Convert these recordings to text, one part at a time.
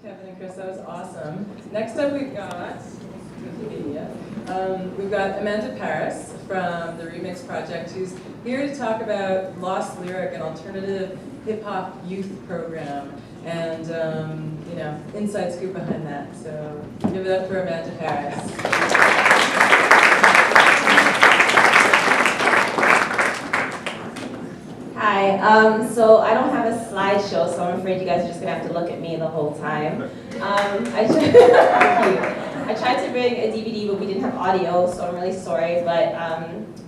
Kevin and Chris, that was awesome. Next up we've got Wikipedia. We've got Amanda Parris from the Remix Project, who's here to talk about Lost Lyric, an alternative hip-hop youth program, and inside scoop behind that. So give it up for Amanda Parris. Hi, so I don't have a slideshow, so I'm afraid you guys are just going to have to look at me the whole time. I tried to bring a DVD, but we didn't have audio, so I'm really sorry, but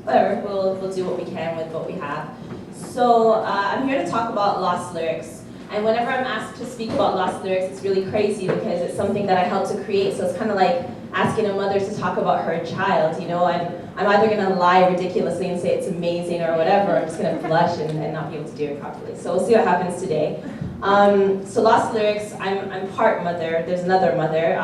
whatever, we'll do what we can with what we have. So I'm here to talk about Lost Lyrics, and whenever I'm asked to speak about Lost Lyrics, it's really crazy because it's something that I helped to create, so it's kind of like asking a mother to talk about her child, you know. I'm either going to lie ridiculously and say it's amazing or whatever, or I'm just going to blush and not be able to do it properly. So we'll see what happens today. So Lost Lyrics, I'm part mother, there's another mother.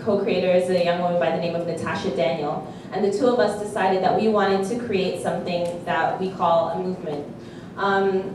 Co-creator is a young woman by the name of Natasha Daniel. And the two of us decided that we wanted to create something that we call a movement.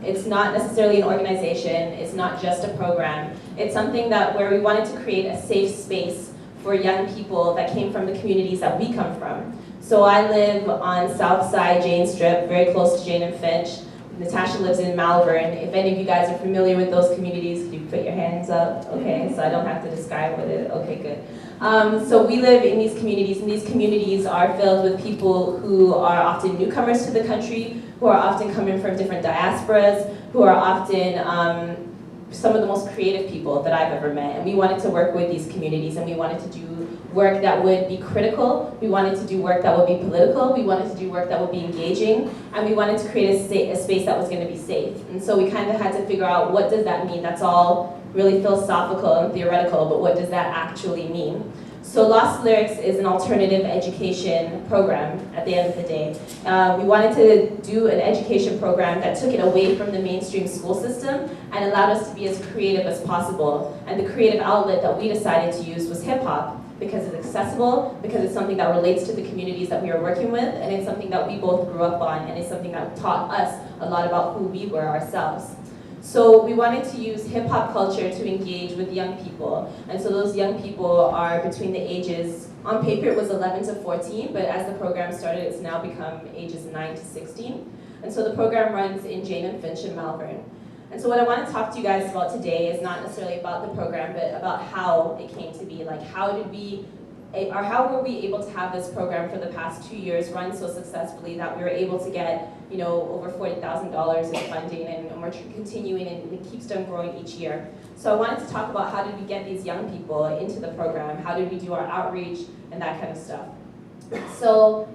It's not necessarily an organization, it's not just a program. It's something where we wanted to create a safe space for young people that came from the communities that we come from. So I live on South Side Jane Strip, very close to Jane and Finch. Natasha lives in Malvern. If any of you guys are familiar with those communities, could you put your hands up? Okay, so I don't have to describe what it is. Okay, good. So we live in these communities, and these communities are filled with people who are often newcomers to the country, who are often coming from different diasporas, who are often some of the most creative people that I've ever met. And we wanted to work with these communities, and we wanted to do work that would be critical, we wanted to do work that would be political, we wanted to do work that would be engaging, and we wanted to create a space that was going to be safe. And so we kind of had to figure out, what does that mean? That's all really philosophical and theoretical, but what does that actually mean? So Lost Lyrics is an alternative education program at the end of the day. We wanted to do an education program that took it away from the mainstream school system and allowed us to be as creative as possible. And the creative outlet that we decided to use was hip hop, because it's accessible, because it's something that relates to the communities that we are working with, and it's something that we both grew up on, and it's something that taught us a lot about who we were ourselves. So we wanted to use hip-hop culture to engage with young people, and so those young people are between the ages, on paper it was 11 to 14, but as the program started, it's now become ages 9 to 16. And so the program runs in Jane and Finch in Malvern. And so what I want to talk to you guys about today is not necessarily about the program, but about how it came to be. Like, how were we able to have this program for the past 2 years run so successfully that we were able to get, over $40,000 in funding, and we're continuing, and it keeps on growing each year. So I wanted to talk about, how did we get these young people into the program? How did we do our outreach and that kind of stuff? So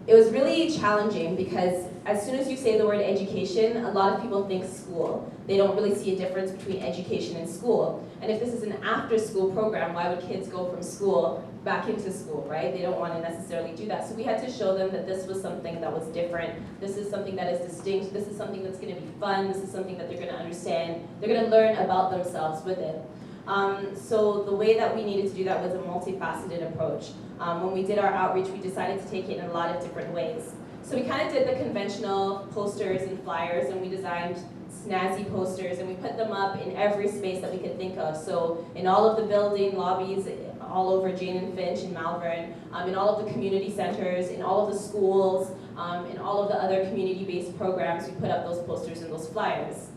it was really challenging because as soon as you say the word education, a lot of people think school. They don't really see a difference between education and school. And if this is an after-school program, why would kids go from school back into school, right? They don't want to necessarily do that. So we had to show them that this was something that was different. This is something that is distinct. This is something that's going to be fun. This is something that they're going to understand. They're going to learn about themselves with it. So the way that we needed to do that was a multifaceted approach. When we did our outreach, we decided to take it in a lot of different ways. So we kind of did the conventional posters and flyers, and we designed snazzy posters, and we put them up in every space that we could think of. So in all of the building lobbies, all over Jane and Finch in Malvern, in all of the community centers, in all of the schools, in all of the other community-based programs, we put up those posters and those flyers.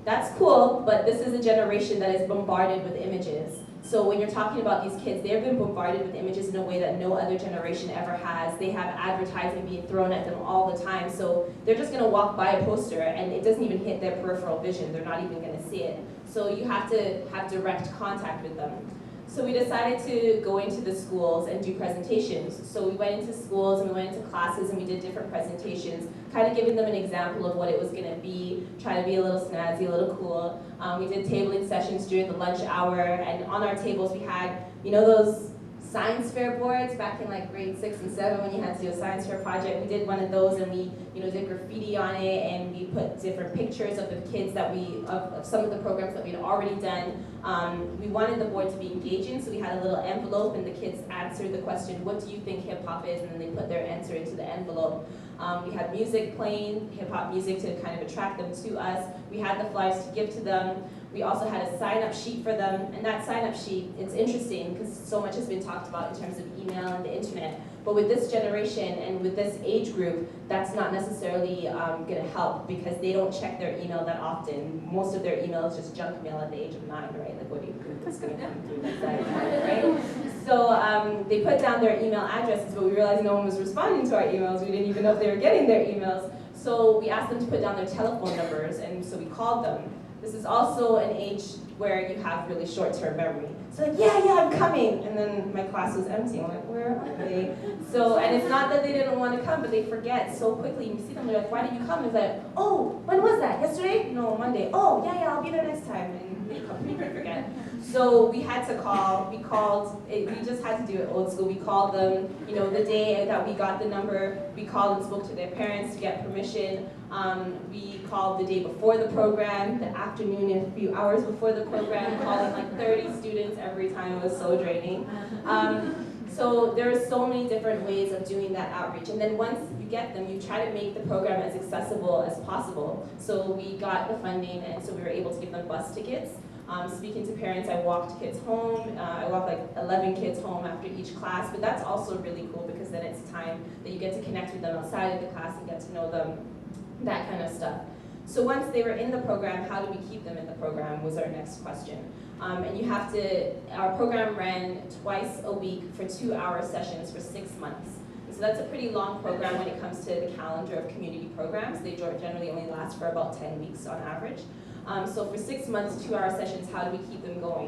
That's cool, but this is a generation that is bombarded with images. So when you're talking about these kids, they've been bombarded with images in a way that no other generation ever has. They have advertising being thrown at them all the time. So they're just going to walk by a poster and it doesn't even hit their peripheral vision. They're not even going to see it. So you have to have direct contact with them. So we decided to go into the schools and do presentations. So we went into schools and we went into classes and we did different presentations, kind of giving them an example of what it was going to be, trying to be a little snazzy, a little cool. We did tabling sessions during the lunch hour, and on our tables we had, those science fair boards back in like grade 6 and 7 when you had to do a science fair project. We did one of those, and we did graffiti on it, and we put different pictures of the kids that of some of the programs that we'd already done. We wanted the board to be engaging, so we had a little envelope, and the kids answered the question, what do you think hip hop is? And then they put their answer into the envelope. We had music playing, hip-hop music to kind of attract them to us. We had the flyers to give to them. We also had a sign-up sheet for them, and that sign-up sheet, it's interesting because so much has been talked about in terms of email and the internet, but with this generation and with this age group, that's not necessarily going to help because they don't check their email that often. Most of their email is just junk mail at the age of 9, right? Like, what do you think is going to come through that side, right? So they put down their email addresses, but we realized no one was responding to our emails. We didn't even know if they were getting their emails. So we asked them to put down their telephone numbers, and so we called them. This is also an age where you have really short-term memory. So like, yeah, I'm coming. And then my class was empty. I'm like, where are they? So, and it's not that they didn't want to come, but they forget so quickly. You see them, they're like, why did you come? It's like, oh, when was that? Yesterday? No, Monday. Oh, yeah, I'll be there next time. And they completely forget. So we had to call, we just had to do it old school. We called them, the day that we got the number, we called and spoke to their parents to get permission. We called the day before the program, the afternoon and a few hours before the program, calling like 30 students every time. It was so draining. So there are so many different ways of doing that outreach. And then once you get them, you try to make the program as accessible as possible. So we got the funding, and so we were able to give them bus tickets. Speaking to parents, I walked kids home. I walked like 11 kids home after each class, but that's also really cool because then it's time that you get to connect with them outside of the class and get to know them, that kind of stuff. So once they were in the program, how do we keep them in the program was our next question. And you have to, our program ran twice a week for 2-hour sessions for 6 months. And so that's a pretty long program when it comes to the calendar of community programs. They generally only last for about 10 weeks on average. So for 6 months, 2-hour sessions, how do we keep them going?